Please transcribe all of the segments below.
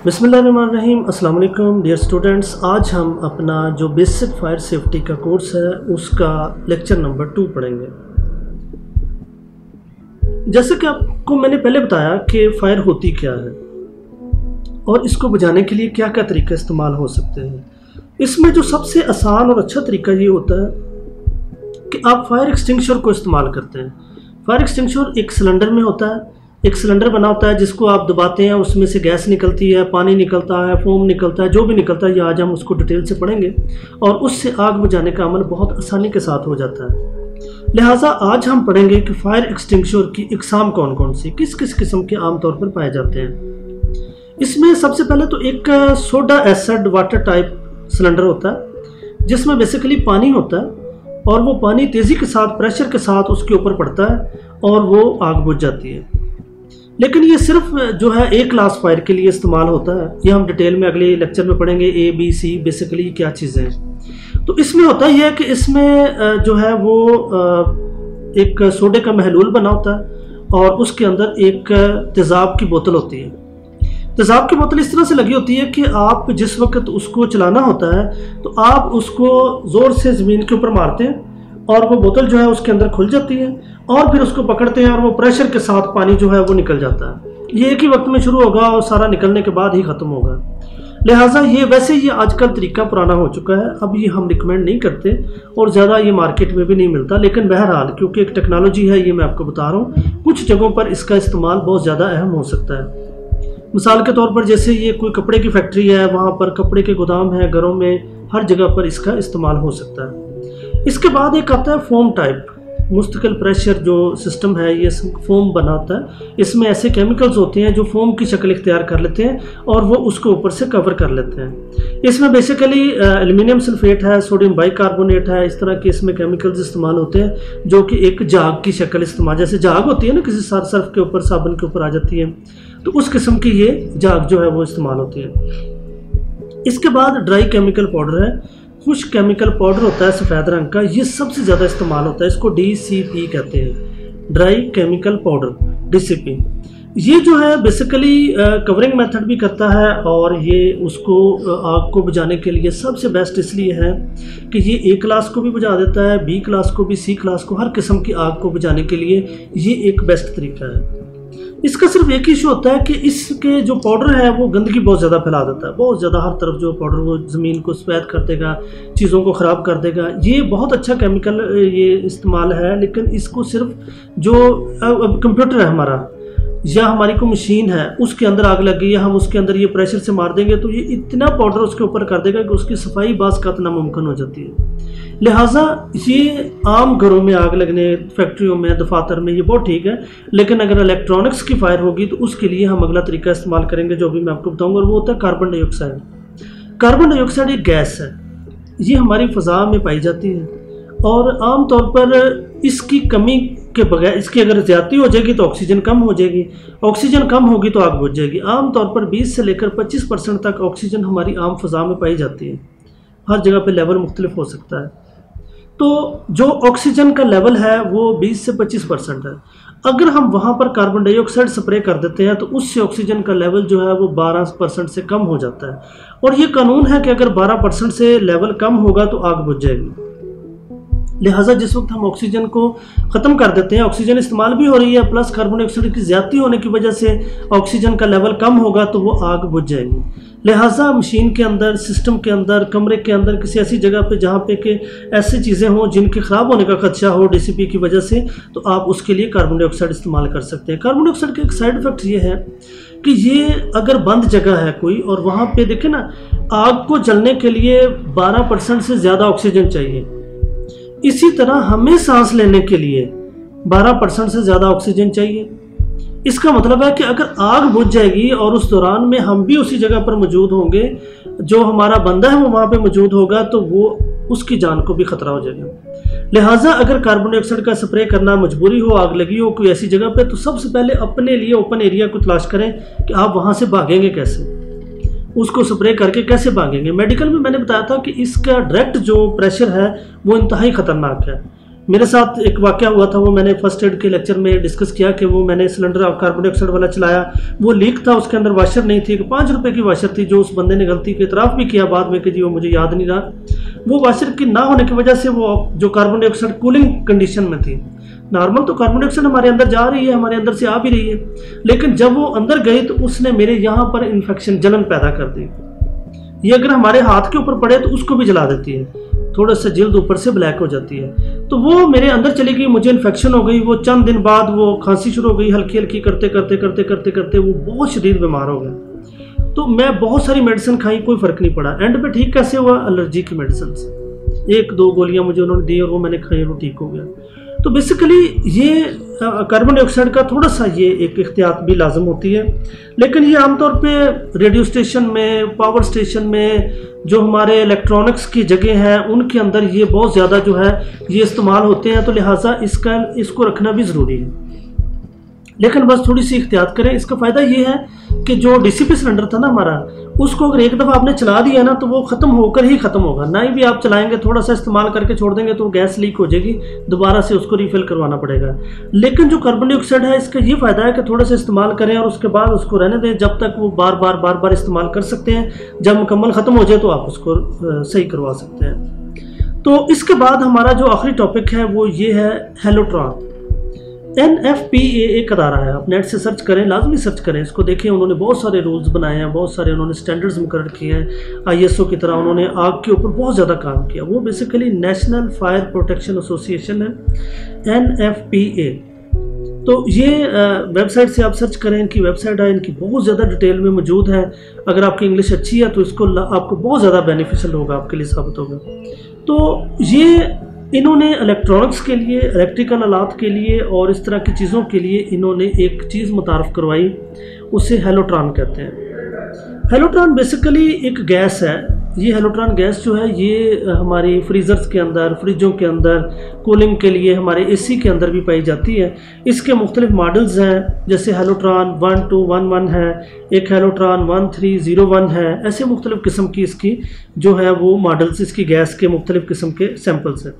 बिस्मिल्लाहिर्रहमानिर्रहीम। अस्सलाम वालेकुम डियर स्टूडेंट्स। आज हम अपना जो बेसिक फायर सेफ्टी का कोर्स है उसका लेक्चर नंबर 2 पढ़ेंगे। जैसे कि आपको मैंने पहले बताया कि फायर होती क्या है और इसको बुझाने के लिए क्या क्या तरीके इस्तेमाल हो सकते हैं। इसमें जो सबसे आसान और अच्छा तरीका ये होता है कि आप फायर एक्सटिंग्विशर को इस्तेमाल करते हैं। फायर एक्सटिंग्विशर एक सिलेंडर में होता है, एक सिलेंडर बना होता है जिसको आप दबाते हैं, उसमें से गैस निकलती है, पानी निकलता है, फोम निकलता है, जो भी निकलता है ये आज हम उसको डिटेल से पढ़ेंगे और उससे आग बुझाने का अमल बहुत आसानी के साथ हो जाता है। लिहाजा आज हम पढ़ेंगे कि फायर एक्सटिंग्विशर की इकसाम कौन कौन सी, किस किस किस्म के आमतौर पर पाए जाते हैं। इसमें सबसे पहले तो एक soda acid water type cylinder होता है जिसमें बेसिकली पानी होता है और वो पानी तेज़ी के साथ प्रेशर के साथ उसके ऊपर पड़ता है और वो आग बुझ जाती है। लेकिन ये सिर्फ जो है ए क्लास फायर के लिए इस्तेमाल होता है। ये हम डिटेल में अगले लेक्चर में पढ़ेंगे ए बी सी बेसिकली क्या चीज़ें हैं। तो इसमें होता ही है कि इसमें जो है वो एक सोडे का महलूल बना होता है और उसके अंदर एक तेज़ाब की बोतल होती है। तेज़ाब की बोतल इस तरह से लगी होती है कि आप जिस वक्त उसको चलाना होता है तो आप उसको ज़ोर से ज़मीन के ऊपर मारते हैं और वो बोतल जो है उसके अंदर खुल जाती है और फिर उसको पकड़ते हैं और वो प्रेशर के साथ पानी जो है वो निकल जाता है। ये एक ही वक्त में शुरू होगा और सारा निकलने के बाद ही ख़त्म होगा। लिहाजा ये वैसे ये आजकल तरीका पुराना हो चुका है, अब ये हम रिकमेंड नहीं करते और ज़्यादा ये मार्केट में भी नहीं मिलता। लेकिन बहरहाल क्योंकि एक टेक्नोलॉजी है ये मैं आपको बता रहा हूँ, कुछ जगहों पर इसका इस्तेमाल बहुत ज़्यादा अहम हो सकता है। मिसाल के तौर पर जैसे ये कोई कपड़े की फैक्ट्री है, वहाँ पर कपड़े के गोदाम है, घरों में हर जगह पर इसका इस्तेमाल हो सकता है। इसके बाद एक आता है फोम टाइप मुस्तकिल प्रेशर जो सिस्टम है, ये फोम बनाता है। इसमें ऐसे केमिकल्स होते हैं जो फोम की शक्ल इख्तियार कर लेते हैं और वो उसको ऊपर से कवर कर लेते हैं। इसमें बेसिकली एल्युमिनियम सल्फेट है, सोडियम बाइकार्बोनेट है, इस तरह के इसमें केमिकल्स इस्तेमाल होते हैं जो कि एक झाग की शक्ल इस्तेमाल, जैसे झाग होती है ना किसी सर्फ के ऊपर साबुन के ऊपर आ जाती है, तो उस किस्म की ये झाग जो है वो इस्तेमाल होती है। इसके बाद ड्राई केमिकल पाउडर है, खुश्क केमिकल पाउडर होता है सफ़ेद रंग का, ये सबसे ज़्यादा इस्तेमाल होता है। इसको DCP कहते हैं, ड्राई केमिकल पाउडर DCP। ये जो है बेसिकली कवरिंग मेथड भी करता है और ये उसको आग को बुझाने के लिए सबसे बेस्ट इसलिए है कि ये A क्लास को भी बुझा देता है, B क्लास को भी, C क्लास को, हर किस्म की आग को बुझाने के लिए ये एक बेस्ट तरीका है। इसका सिर्फ एक इशू होता है कि इसके जो पाउडर है वो गंदगी बहुत ज़्यादा फैला देता है, बहुत ज़्यादा हर तरफ जो पाउडर वो ज़मीन को सफ़ेद कर देगा, चीज़ों को ख़राब कर देगा। ये बहुत अच्छा केमिकल ये इस्तेमाल है, लेकिन इसको सिर्फ जो अब कंप्यूटर है हमारा या हमारी कोई मशीन है उसके अंदर आग लग गई या हम उसके अंदर ये प्रेशर से मार देंगे तो ये इतना पाउडर उसके ऊपर कर देगा कि उसकी सफाई बाज़ का नामुमकिन हो जाती है। लिहाजा ये आम घरों में आग लगने, फैक्ट्रियों में, दफातर में ये बहुत ठीक है, लेकिन अगर इलेक्ट्रॉनिक्स की फायर होगी तो उसके लिए हम अगला तरीका इस्तेमाल करेंगे जो भी मैं आपको बताऊँगा, और वो होता है कार्बन डाइऑक्साइड। कार्बन डाइऑक्साइड एक गैस है, ये हमारी फ़ज़ा में पाई जाती है और आम तौर पर इसकी कमी के बगैर, इसकी अगर ज़्यादती हो जाएगी तो ऑक्सीजन कम हो जाएगी, ऑक्सीजन कम होगी तो आग बुझ जाएगी। आम तौर पर 20 से लेकर 25% तक ऑक्सीजन हमारी आम फ़ज़ा में पाई जाती है, हर जगह पे लेवल मुख्तलिफ हो सकता है। तो जो ऑक्सीजन का लेवल है वो 20 से 25% है। अगर हम वहाँ पर कार्बन डाइऑक्साइड स्प्रे कर देते हैं तो उससे ऑक्सीजन का लेवल जो है वो 12% से कम हो जाता है और ये कानून है कि अगर 12% से लेवल कम होगा तो आग बुझ जाएगी। लिहाजा जिस वक्त हम ऑक्सीजन को ख़त्म कर देते हैं, ऑक्सीजन इस्तेमाल भी हो रही है प्लस कार्बन डाइऑक्साइड की ज़्यादती होने की वजह से ऑक्सीजन का लेवल कम होगा तो वो आग बुझ जाएगी। लिहाजा मशीन के अंदर, सिस्टम के अंदर, कमरे के अंदर किसी ऐसी जगह पे जहाँ पे कि ऐसी चीज़ें हों जिनके ख़राब होने का खदशा हो DCP की वजह से, तो आप उसके लिए कार्बन डाइऑक्साइड इस्तेमाल कर सकते हैं। कार्बन डाइऑक्साइड का एक साइड इफ़ेक्ट ये है कि ये अगर बंद जगह है कोई और वहाँ पे देखें ना, आग को जलने के लिए 12% से ज़्यादा ऑक्सीजन चाहिए। इसी तरह हमें सांस लेने के लिए 12% से ज़्यादा ऑक्सीजन चाहिए। इसका मतलब है कि अगर आग बुझ जाएगी और उस दौरान में हम भी उसी जगह पर मौजूद होंगे, जो हमारा बंदा है वो वहाँ पे मौजूद होगा, तो वो उसकी जान को भी ख़तरा हो जाएगा। लिहाजा अगर कार्बन डाइऑक्साइड का स्प्रे करना मजबूरी हो, आग लगी हो कोई ऐसी जगह पे, तो सबसे पहले अपने लिए ओपन एरिया को तलाश करें कि आप वहाँ से भागेंगे कैसे, उसको स्प्रे करके कैसे भागेंगे। मेडिकल में मैंने बताया था कि इसका डायरेक्ट जो प्रेशर है वो इंतहाई ख़तरनाक है। मेरे साथ एक वाकया हुआ था, वो मैंने फर्स्ट एड के लेक्चर में डिस्कस किया कि वो मैंने सिलेंडर कार्बन डाइऑक्साइड वाला चलाया, वो लीक था, उसके अंदर वाशर नहीं थी, 5 रुपए की वाशर थी, जो उस बंदे ने गलती की इतराफ़ भी किया बाद में कि जी वो मुझे याद नहीं रहा। वो वाशर की ना होने की वजह से वो जो कार्बन डाइऑक्साइड कूलिंग कंडीशन में थी। नॉर्मल तो कार्बन डाइऑक्साइड हमारे अंदर जा रही है, हमारे अंदर से आ भी रही है, लेकिन जब वो अंदर गई तो उसने मेरे यहाँ पर इन्फेक्शन, जलन पैदा कर दी। ये अगर हमारे हाथ के ऊपर पड़े तो उसको भी जला देती है, थोड़ा सा जल्द ऊपर से ब्लैक हो जाती है। तो वो मेरे अंदर चली गई, मुझे इन्फेक्शन हो गई। वो चंद दिन बाद वो खांसी शुरू हो गई, हल्की हल्की करते करते करते करते करते वो बहुत शदीद बीमार हो गया। तो मैं बहुत सारी मेडिसिन खाई, कोई फ़र्क नहीं पड़ा। एंड पे ठीक कैसे हुआ? एलर्जी की मेडिसिन से 1-2 गोलियां मुझे उन्होंने दी और वो मैंने खाई और वो ठीक हो गया। तो बेसिकली ये कार्बन डाइऑक्साइड का थोड़ा सा ये एक एहतियात भी लाजम होती है, लेकिन ये आमतौर पे रेडियो स्टेशन में, पावर स्टेशन में, जो हमारे इलेक्ट्रॉनिक्स की जगह हैं उनके अंदर ये बहुत ज़्यादा जो है ये इस्तेमाल होते हैं। तो लिहाजा इसको रखना भी ज़रूरी है, लेकिन बस थोड़ी सी एहतियात करें। इसका फ़ायदा ये है कि जो डीसीपी सिलेंडर था ना हमारा, उसको अगर एक दफ़ा आपने चला दिया ना तो वो ख़त्म होकर ही ख़त्म होगा, ना ही भी आप चलाएंगे, थोड़ा सा इस्तेमाल करके छोड़ देंगे तो गैस लीक हो जाएगी, दोबारा से उसको रिफ़िल करवाना पड़ेगा। लेकिन जो कार्बन डाइऑक्साइड है इसका ये फ़ायदा है कि थोड़ा सा इस्तेमाल करें और उसके बाद उसको रहने दें, जब तक वो बार बार इस्तेमाल कर सकते हैं। जब मुकम्मल ख़त्म हो जाए तो आप उसको सही करवा सकते हैं। तो इसके बाद हमारा जो आखिरी टॉपिक है वो ये है हेलोट्रॉन। NFPAA का अदारा है, आप नेट से सर्च करें, लाजमी सर्च करें, इसको देखें। उन्होंने बहुत सारे रूल्स बनाए हैं, बहुत सारे उन्होंने स्टैंडर्ड्स मुकर्रर किए हैं। ISO की तरह उन्होंने आग के ऊपर बहुत ज़्यादा काम किया। वो basically national fire protection association है, NFPA। तो ये वेबसाइट से आप सर्च करें, इनकी वेबसाइट है, इनकी बहुत ज़्यादा डिटेल में मौजूद है। अगर आपकी इंग्लिश अच्छी है तो इसको आपको बहुत ज़्यादा बेनिफिशियल होगा, आपके लिए साबित होगा। तो ये इन्होंने इलेक्ट्रॉनिक्स के लिए, इलेक्ट्रिकल आलात के लिए और इस तरह की चीज़ों के लिए इन्होंने एक चीज़ मुतारफ़ करवाई, उसे हेलोट्रॉन कहते हैं। हेलोट्रॉन बेसिकली एक गैस है। ये हेलोट्रॉन गैस जो है ये हमारी फ्रीज़र्स के अंदर, फ्रिजों के अंदर, कूलिंग के लिए, हमारे AC के अंदर भी पाई जाती है। इसके मुख्तलिफ मॉडल्स हैं, जैसे हेलोट्रॉन 1211 है, एक हेलोट्रॉन 1301 है। ऐसे मुख्तलिफ किस्म की इसकी जो है वो मॉडल्स, इसकी गैस के मुख्तलिफ किस्म के सैम्पल्स हैं।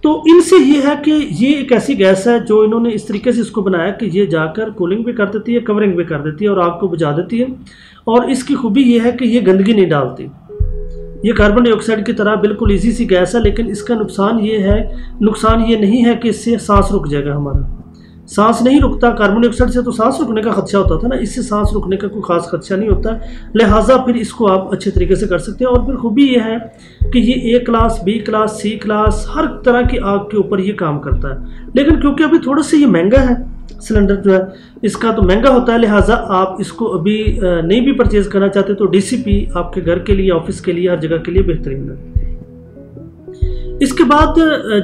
तो इनसे ये है कि ये एक ऐसी गैस है जो इन्होंने इस तरीके से इसको बनाया कि ये जाकर कूलिंग भी कर देती है, कवरिंग भी कर देती है और आग को बुझा देती है। और इसकी खूबी ये है कि ये गंदगी नहीं डालती। ये कार्बन डाइऑक्साइड की तरह बिल्कुल इजी सी गैस है, लेकिन इसका नुकसान ये नहीं है कि इससे सांस रुक जाएगा हमारा। सांस नहीं रुकता। कार्बन डाइऑक्साइड से तो सांस रुकने का खदशा होता था ना, इससे सांस रुकने का कोई खास खदशा नहीं होता। लिहाजा फिर इसको आप अच्छे तरीके से कर सकते हैं। और फिर खूबी ये है कि ये A class, B class, C class, हर तरह की आग के ऊपर ये काम करता है। लेकिन क्योंकि अभी थोड़ा सा ये महंगा है, सिलेंडर जो है इसका तो महंगा होता है, लिहाजा आप इसको अभी नहीं भी परचेज़ करना चाहते तो DCP आपके घर के लिए, ऑफिस के लिए, हर जगह के लिए बेहतरीन है। इसके बाद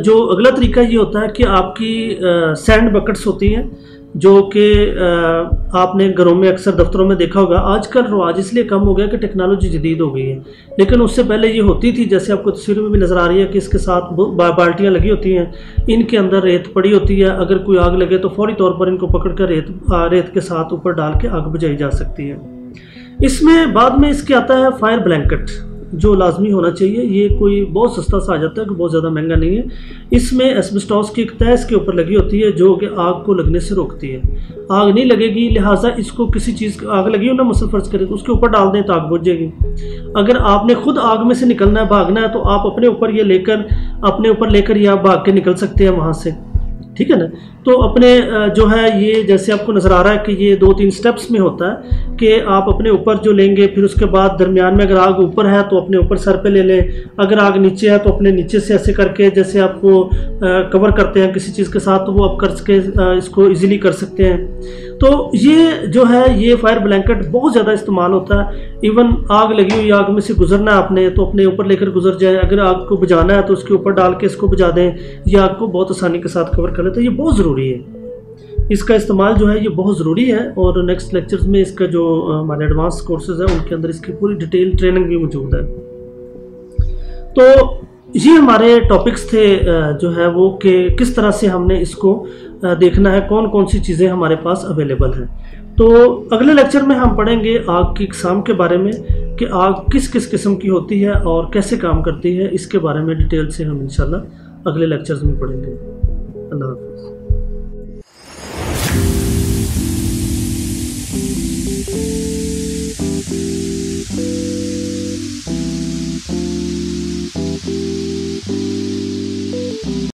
जो अगला तरीका ये होता है कि आपकी सैंड बकेट्स होती हैं, जो कि आपने घरों में अक्सर दफ्तरों में देखा होगा। आजकल रवाज इसलिए कम हो गया कि टेक्नोलॉजी जदीद हो गई है, लेकिन उससे पहले ये होती थी, जैसे आपको तस्वीर में भी नज़र आ रही है कि इसके साथ बाल्टियाँ लगी होती हैं, इनके अंदर रेत पड़ी होती है। अगर कोई आग लगे तो फौरी तौर पर इनको पकड़ कर रेत के साथ ऊपर डाल के आग बुझाई जा सकती है। इसमें बाद में इसके आता है फायर ब्लैंकेट, जो लाजमी होना चाहिए। ये कोई बहुत सस्ता सा आ जाता है कि बहुत ज़्यादा महंगा नहीं है। इसमें एस्बेस्टॉस की एक तह इसके ऊपर लगी होती है जो कि आग को लगने से रोकती है। आग नहीं लगेगी, लिहाजा इसको किसी चीज़ आग लगी हो ना, मसल फर्ज करें तो उसके ऊपर डाल दें तो आग बुझ जाएगी। अगर आपने खुद आग में से निकलना है, भागना है, तो आप अपने ऊपर लेकर ये आप भाग के निकल सकते हैं वहाँ से, ठीक है ना। तो अपने जो है ये जैसे आपको नज़र आ रहा है कि ये 2-3 स्टेप्स में होता है कि आप अपने ऊपर जो लेंगे, फिर उसके बाद दरमियान में अगर आग ऊपर है तो अपने ऊपर सर पे ले लें, अगर आग नीचे है तो अपने नीचे से ऐसे करके, जैसे आपको कवर करते हैं किसी चीज़ के साथ, तो वो आप करके इसको इजीली कर सकते हैं। तो ये जो है ये फायर ब्लैंकेट बहुत ज़्यादा इस्तेमाल होता है। इवन आग लगी हुई आग में से गुजरना है आपने तो अपने ऊपर लेकर गुजर जाए, अगर आग को बुझाना है तो उसके ऊपर डाल के इसको बुझा दें, ये आग को बहुत आसानी के साथ कवर कर लेते हैं। ये बहुत ज़रूरी है, इसका इस्तेमाल जो है ये बहुत ज़रूरी है। और नेक्स्ट लेक्चर्स में इसका जो हमारे एडवांस कोर्सेज हैं उनके अंदर इसकी पूरी डिटेल ट्रेनिंग भी मौजूद है। तो ये हमारे टॉपिक्स थे जो है वो कि किस तरह से हमने इसको देखना है, कौन कौन सी चीज़ें हमारे पास अवेलेबल हैं। तो अगले लेक्चर में हम पढ़ेंगे आग की इकसाम के बारे में कि आग किस किस किस्म की होती है और कैसे काम करती है, इसके बारे में डिटेल से हम इंशाल्लाह अगले लेक्चर्स में पढ़ेंगे। अल्लाह हाफ़िज़।